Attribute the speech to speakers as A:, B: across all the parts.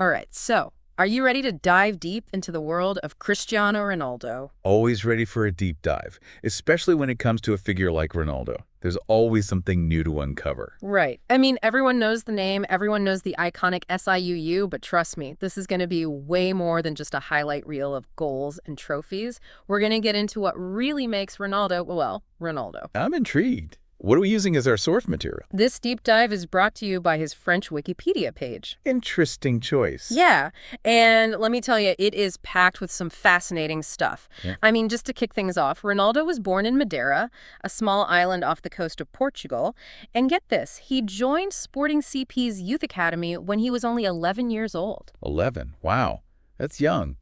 A: All right, so are you ready to dive deep into the world of Cristiano Ronaldo?
B: Always ready for a deep dive, especially when it comes to a figure like Ronaldo. There's always something new to uncover.
A: Right. I mean, everyone knows the name, everyone knows the iconic SIUU, but trust me, this is going to be way more than just a highlight reel of goals and trophies. We're going to get into what really makes Ronaldo, well, Ronaldo.
B: I'm intrigued. What are we using as our source material?
A: This deep dive is brought to you by his French Wikipedia page.
B: Interesting choice.
A: Yeah, and let me tell you, it is packed with some fascinating stuff.
B: Yeah.
A: I mean, just to kick things off, Ronaldo was born in Madeira, a small island off the coast of Portugal. And get this, he joined Sporting CP's youth academy when he was only 11 years old.
B: 11. Wow. That's young.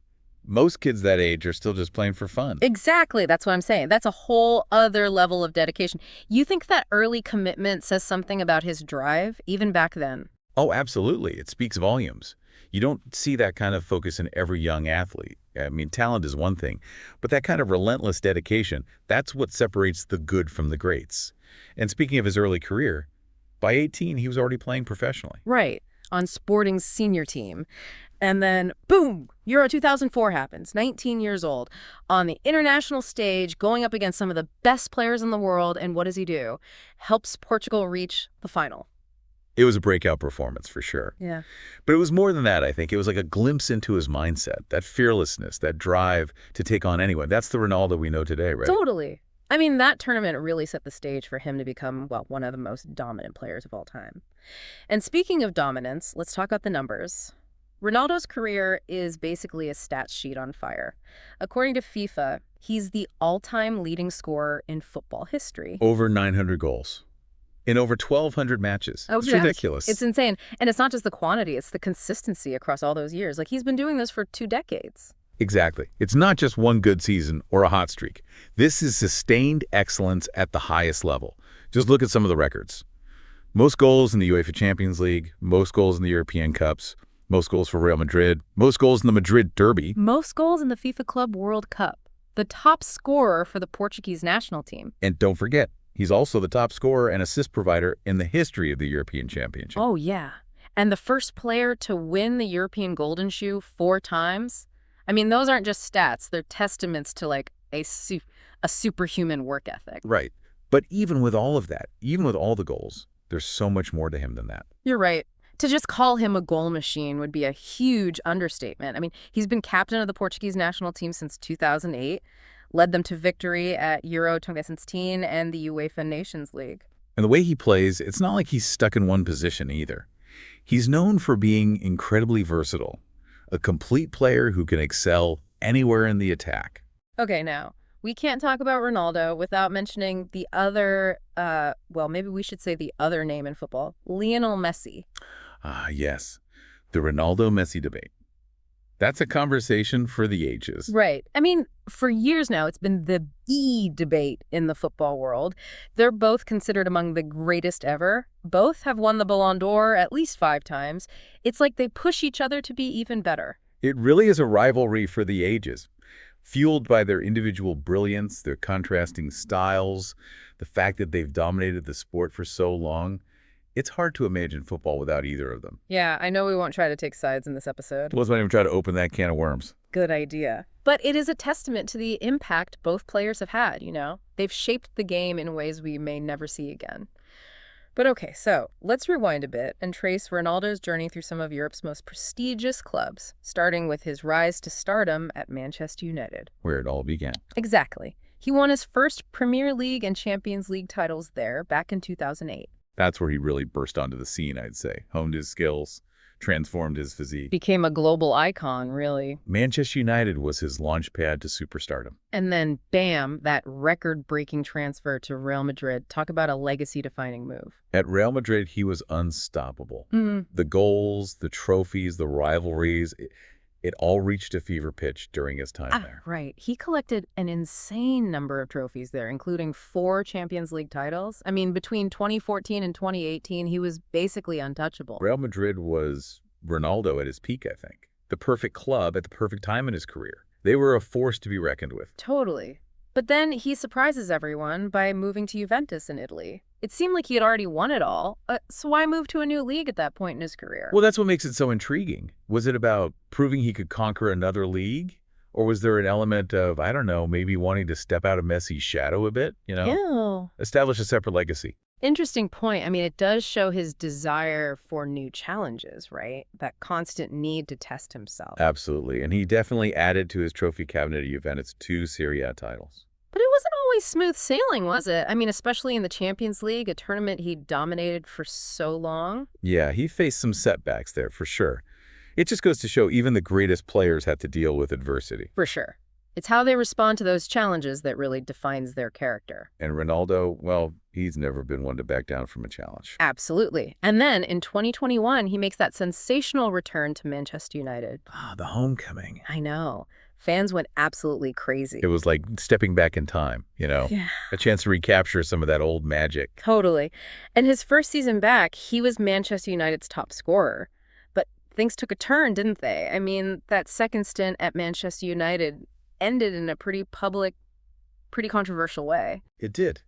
B: Most kids that age are still just playing for fun.
A: Exactly, that's what I'm saying. That's a whole other level of dedication. You think that early commitment says something about his drive, even back then?
B: Oh, absolutely. It speaks volumes. You don't see that kind of focus in every young athlete. I mean, talent is one thing, but that kind of relentless dedication, that's what separates the good from the greats. And speaking of his early career, by 18, he was already playing professionally.
A: Right, on Sporting's senior team. And then, boom, Euro 2004 happens, 19 years old, on the international stage, going up against some of the best players in the world. And what does he do? Helps Portugal reach the final.
B: It was a breakout performance for sure.
A: Yeah.
B: But it was more than that, I think. It was like a glimpse into his mindset, that fearlessness, that drive to take on anyone. That's the Ronaldo we know today, right?
A: Totally. I mean, that tournament really set the stage for him to become, well, one of the most dominant players of all time. And speaking of dominance, let's talk about the numbers. Ronaldo's career is basically a stats sheet on fire. According to FIFA, he's the all-time leading scorer in football history.
B: Over 900 goals in over 1,200 matches.
A: Oh,
B: It's
A: yes.
B: ridiculous.
A: It's insane. And it's not just the quantity, it's the consistency across all those years. Like, he's been doing this for 2 decades.
B: Exactly. It's not just one good season or a hot streak. This is sustained excellence at the highest level. Just look at some of the records. Most goals in the UEFA Champions League, most goals in the European Cups, most goals for Real Madrid, most goals in the Madrid Derby.
A: Most goals in the FIFA Club World Cup. The top scorer for the Portuguese national team.
B: And don't forget, he's also the top scorer and assist provider in the history of the European Championship.
A: Oh, yeah. And the first player to win the European Golden Shoe 4 times. I mean, those aren't just stats. They're testaments to, like, a superhuman work ethic.
B: Right. But even with all of that, even with all the goals, there's so much more to him than that.
A: You're right. To just call him a goal machine would be a huge understatement. I mean, he's been captain of the Portuguese national team since 2008, led them to victory at Euro 2016 and the UEFA Nations League.
B: And the way he plays, it's not like he's stuck in one position either. He's known for being incredibly versatile, a complete player who can excel anywhere in the attack.
A: Okay, now, we can't talk about Ronaldo without mentioning the other, well, maybe we should say the other name in football, Lionel Messi.
B: Ah, yes, the Ronaldo-Messi debate. That's a conversation for the ages.
A: Right. I mean, for years now, it's been the debate in the football world. They're both considered among the greatest ever. Both have won the Ballon d'Or at least 5 times. It's like they push each other to be even better.
B: It really is a rivalry for the ages, fueled by their individual brilliance, their contrasting styles, the fact that they've dominated the sport for so long. It's hard to imagine football without either of them.
A: Yeah, I know we won't try to take sides in this episode.
B: Let's not even try to open that can of worms.
A: Good idea. But it is a testament to the impact both players have had, you know? They've shaped the game in ways we may never see again. But okay, so let's rewind a bit and trace Ronaldo's journey through some of Europe's most prestigious clubs, starting with his rise to stardom at Manchester United.
B: Where it all began.
A: Exactly. He won his first Premier League and Champions League titles there back in 2008.
B: That's where he really burst onto the scene, I'd say. Honed his skills, transformed his physique.
A: Became a global icon, really.
B: Manchester United was his launch pad to superstardom.
A: And then, bam, that record-breaking transfer to Real Madrid. Talk about a legacy-defining move.
B: At Real Madrid, he was unstoppable.
A: Mm.
B: The goals, the trophies, the rivalries, it all reached a fever pitch during his time there.
A: Right. He collected an insane number of trophies there, including 4 Champions League titles. I mean, between 2014 and 2018, he was basically untouchable.
B: Real Madrid was Ronaldo at his peak, I think. The perfect club at the perfect time in his career. They were a force to be reckoned with.
A: Totally. But then he surprises everyone by moving to Juventus in Italy. It seemed like he had already won it all, so why move to a new league at that point in his career?
B: Well, that's what makes it so intriguing. Was it about proving he could conquer another league? Or was there an element of, I don't know, maybe wanting to step out of Messi's shadow a bit,
A: Ew.
B: establish a separate legacy?
A: Interesting point. I mean, it does show his desire for new challenges, right? That constant need to test himself.
B: Absolutely. And he definitely added to his trophy cabinet at Juventus 2 Serie A titles.
A: But it wasn't always smooth sailing, was it? I mean, especially in the Champions League, a tournament he dominated for so long.
B: Yeah, he faced some setbacks there for sure. It just goes to show even the greatest players had to deal with adversity.
A: For sure. It's how they respond to those challenges that really defines their character.
B: And Ronaldo, well, he's never been one to back down from a challenge.
A: Absolutely. And then in 2021, he makes that sensational return to Manchester United.
B: Ah, the homecoming.
A: I know. Fans went absolutely crazy.
B: It was like stepping back in time,
A: Yeah,
B: a chance to recapture some of that old magic.
A: totally. And his first season back, he was Manchester United's top scorer. But things took a turn, didn't they? I mean, that second stint at Manchester United ended in a pretty public, pretty controversial way.
B: It did.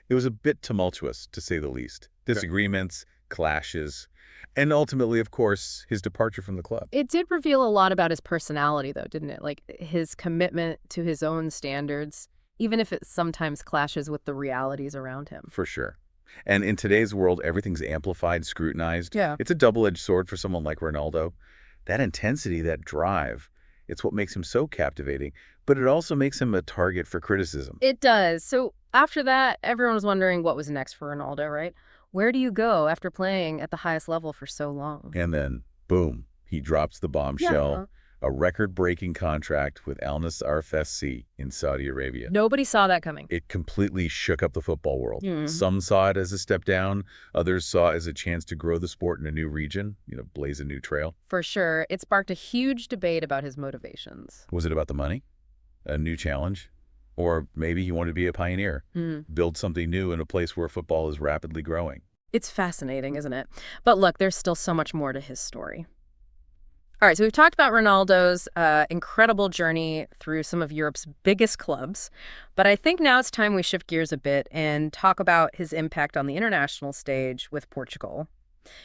B: It was a bit tumultuous, to say the least. Disagreements, clashes, and ultimately, of course, his departure from the club.
A: It did reveal a lot about his personality, though, didn't it? Like his commitment to his own standards, even if it sometimes clashes with the realities around him.
B: For sure. And in today's world, everything's amplified, scrutinized.
A: Yeah.
B: It's a double-edged sword for someone like Ronaldo. That intensity, that drive, it's what makes him so captivating, but it also makes him a target for criticism.
A: It does. So after that, everyone was wondering what was next for Ronaldo, right? Where do you go after playing at the highest level for so long?
B: And then, boom, he drops the bombshell,
A: Yeah.
B: a record-breaking contract with Al Nassr FC in Saudi Arabia.
A: Nobody saw that coming.
B: It completely shook up the football world.
A: Mhm.
B: Some saw it as a step down. Others saw it as a chance to grow the sport in a new region, blaze a new trail.
A: For sure. It sparked a huge debate about his motivations.
B: Was it about the money? A new challenge? Or maybe he wanted to be a pioneer, build something new in a place where football is rapidly growing.
A: It's fascinating, isn't it? But look, there's still so much more to his story. All right, so we've talked about Ronaldo's incredible journey through some of Europe's biggest clubs, but I think now it's time we shift gears a bit and talk about his impact on the international stage with Portugal.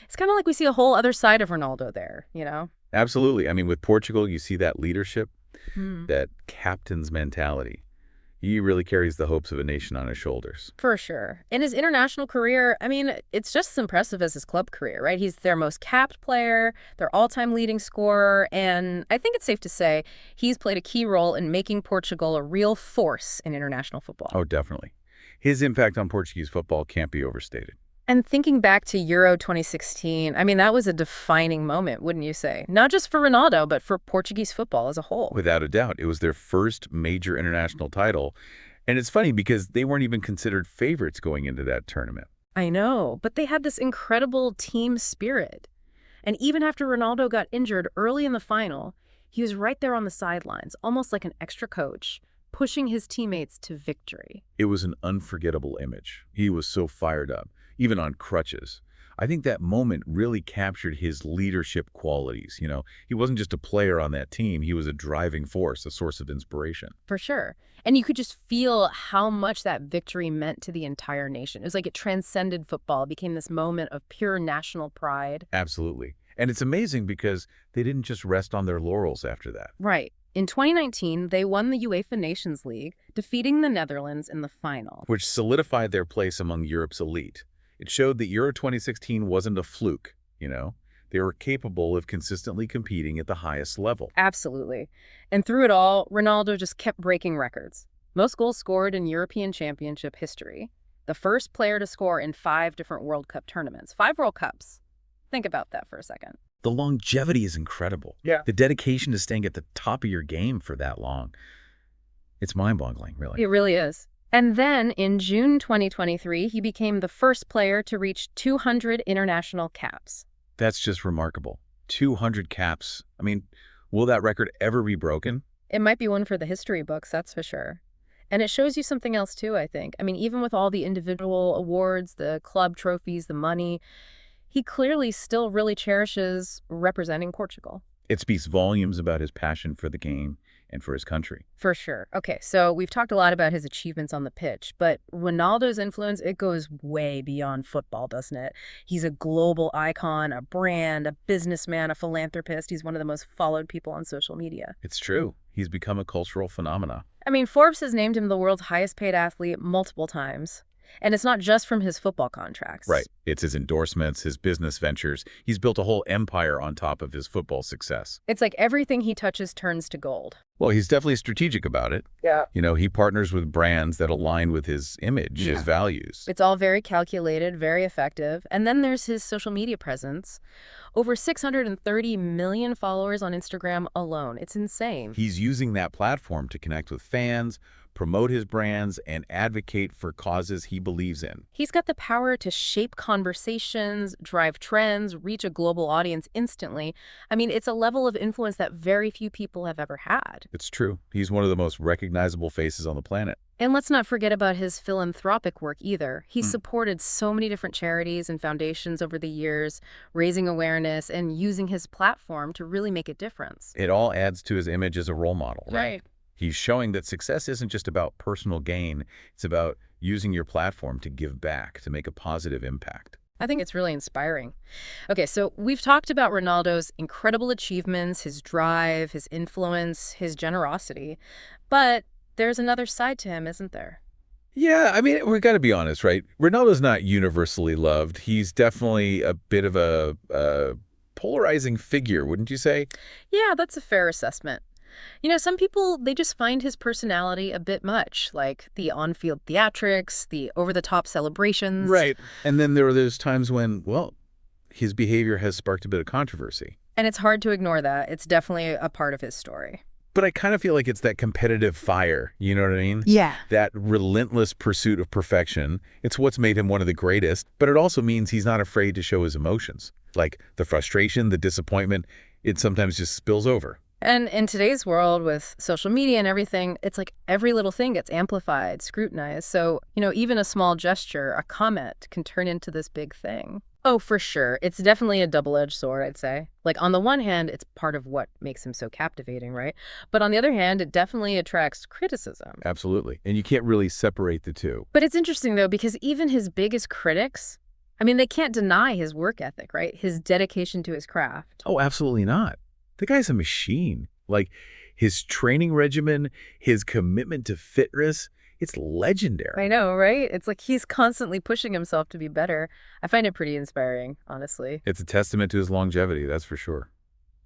A: It's kind of like we see a whole other side of Ronaldo there, you know?
B: Absolutely. I mean, with Portugal, you see that leadership,
A: Hmm.
B: that captain's mentality. He really carries the hopes of a nation on his shoulders.
A: For sure. In his international career, I mean, it's just as impressive as his club career, right? He's their most capped player, their all-time leading scorer, and I think it's safe to say he's played a key role in making Portugal a real force in international football.
B: Oh, definitely. His impact on Portuguese football can't be overstated.
A: And thinking back to Euro 2016, I mean, that was a defining moment, wouldn't you say? Not just for Ronaldo, but for Portuguese football as a whole.
B: Without a doubt, it was their first major international title. And it's funny because they weren't even considered favorites going into that tournament.
A: I know, but they had this incredible team spirit. And even after Ronaldo got injured early in the final, he was right there on the sidelines, almost like an extra coach, pushing his teammates to victory.
B: It was an unforgettable image. He was so fired up, even on crutches. I think that moment really captured his leadership qualities. He wasn't just a player on that team. He was a driving force, a source of inspiration.
A: For sure. And you could just feel how much that victory meant to the entire nation. It was like it transcended football, it became this moment of pure national pride.
B: Absolutely. And it's amazing because they didn't just rest on their laurels after that.
A: Right. In 2019, they won the UEFA Nations League, defeating the Netherlands in the final.
B: Which solidified their place among Europe's elite. It showed that Euro 2016 wasn't a fluke, They were capable of consistently competing at the highest level.
A: Absolutely. And through it all, Ronaldo just kept breaking records. Most goals scored in European Championship history. The first player to score in 5 different World Cup tournaments. 5 World Cups. Think about that for a second.
B: The longevity is incredible.
A: Yeah.
B: The dedication to staying at the top of your game for that long. It's mind-boggling, really.
A: It really is. And then in June 2023, he became the first player to reach 200 international caps.
B: That's just remarkable. 200 caps. I mean, will that record ever be broken?
A: It might be one for the history books, that's for sure. And it shows you something else too, I think. I mean, even with all the individual awards, the club trophies, the money, he clearly still really cherishes representing Portugal.
B: It speaks volumes about his passion for the game and for his country.
A: For sure. Okay, so we've talked a lot about his achievements on the pitch, but Ronaldo's influence, it goes way beyond football, doesn't it? He's a global icon, a brand, a businessman, a philanthropist. He's one of the most followed people on social media.
B: It's true. He's become a cultural phenomenon.
A: I mean, Forbes has named him the world's highest paid athlete multiple times. And it's not just from his football
B: Right.
A: contracts.
B: It's his endorsements, his business ventures. He's built a whole empire on top of his football success.
A: It's like everything he touches turns to gold.
B: Well, he's definitely strategic about it.
A: Yeah.
B: He partners with brands that align with his image, his values.
A: It's all very calculated, very effective. And then there's his social media presence. Over 630 million followers on Instagram alone. It's insane.
B: He's using that platform to connect with fans, promote his brands, and advocate for causes he believes in.
A: He's got the power to shape conversations, drive trends, reach a global audience instantly. I mean, it's a level of influence that very few people have ever had.
B: It's true. He's one of the most recognizable faces on the planet.
A: And let's not forget about his philanthropic work either. He's supported so many different charities and foundations over the years, raising awareness and using his platform to really make a difference.
B: It all adds to his image as a role model, right?
A: Right.
B: He's showing that success isn't just about personal gain. It's about using your platform to give back, to make a positive impact.
A: I think it's really inspiring. Okay, so we've talked about Ronaldo's incredible achievements, his drive, his influence, his generosity. But there's another side to him, isn't there?
B: Yeah, I mean, we got to be honest, right? Ronaldo's not universally loved. He's definitely a bit of a polarizing figure, wouldn't you say?
A: Yeah, that's a fair assessment. Some people, they just find his personality a bit much, like the on-field theatrics, the over-the-top celebrations.
B: Right. And then there are those times when, well, his behavior has sparked a bit of controversy.
A: And it's hard to ignore that. It's definitely a part of his story.
B: But I kind of feel like it's that competitive fire, you know what I mean?
A: Yeah.
B: That relentless pursuit of perfection. It's what's made him one of the greatest, but it also means he's not afraid to show his emotions. Like the frustration, the disappointment, it sometimes just spills over.
A: And in today's world with social media and everything, it's like every little thing gets amplified, scrutinized. So, even a small gesture, a comment can turn into this big thing. Oh, for sure. It's definitely a double-edged sword, I'd say. Like, on the one hand, it's part of what makes him so captivating, right? But on the other hand, it definitely attracts criticism.
B: Absolutely. And you can't really separate the two.
A: But it's interesting, though, because even his biggest critics, I mean, they can't deny his work ethic, right? His dedication to his craft.
B: Oh, absolutely not. The guy's a machine. Like, his training regimen, his commitment to fitness, it's legendary.
A: I know, right? It's like he's constantly pushing himself to be better. I find it pretty inspiring, honestly.
B: It's a testament to his longevity, that's for sure.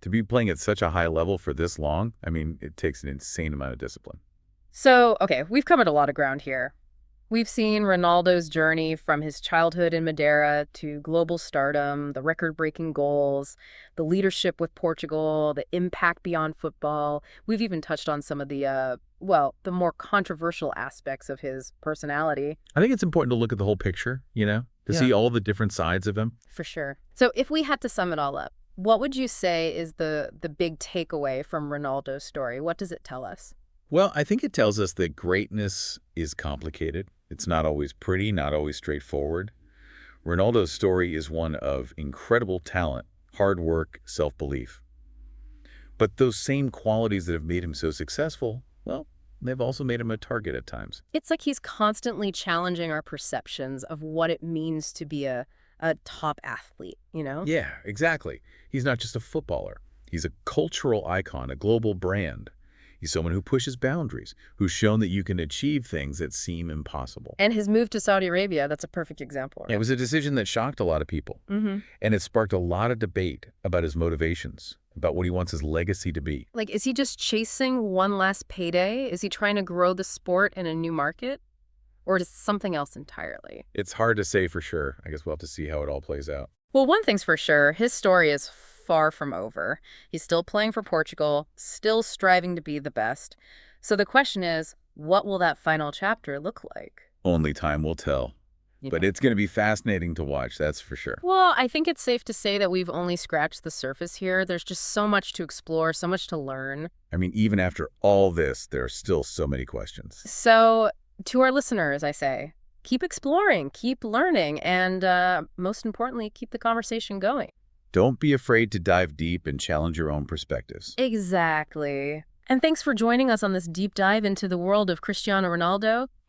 B: To be playing at such a high level for this long, I mean, it takes an insane amount of discipline.
A: So, okay, we've covered a lot of ground here. We've seen Ronaldo's journey from his childhood in Madeira to global stardom, the record-breaking goals, the leadership with Portugal, the impact beyond football. We've even touched on some of the the more controversial aspects of his personality.
B: I think it's important to look at the whole picture, to
A: Yeah.
B: see all the different sides of him.
A: For sure. So if we had to sum it all up, what would you say is the big takeaway from Ronaldo's story? What does it tell us?
B: Well, I think it tells us that greatness is complicated. It's not always pretty, not always straightforward. Ronaldo's story is one of incredible talent, hard work, self-belief. But those same qualities that have made him so successful, well, they've also made him a target at times.
A: It's like he's constantly challenging our perceptions of what it means to be a top athlete,
B: Yeah, exactly. He's not just a footballer. He's a cultural icon, a global brand. He's someone who pushes boundaries, who's shown that you can achieve things that seem impossible.
A: And his move to Saudi Arabia, that's a perfect example. Right?
B: It was a decision that shocked a lot of people.
A: Mm-hmm.
B: And it sparked a lot of debate about his motivations, about what he wants his legacy to be.
A: Like, is he just chasing one last payday? Is he trying to grow the sport in a new market? Or is it something else entirely?
B: It's hard to say for sure. I guess we'll have to see how it all plays out.
A: Well, one thing's for sure, his story is far from over. He's still playing for Portugal, still striving to be the best. So the question is, what will that final chapter look like?
B: Only time will tell. But it's going to be fascinating to watch, that's for sure.
A: Well, I think it's safe to say that we've only scratched the surface here. There's just so much to explore, so much to learn.
B: I mean, even after all this, there are still so many questions.
A: So to our listeners, I say, keep exploring, keep learning, and most importantly, keep the conversation going.
B: Don't be afraid to dive deep and challenge your own perspectives.
A: Exactly. And thanks for joining us on this deep dive into the world of Cristiano Ronaldo.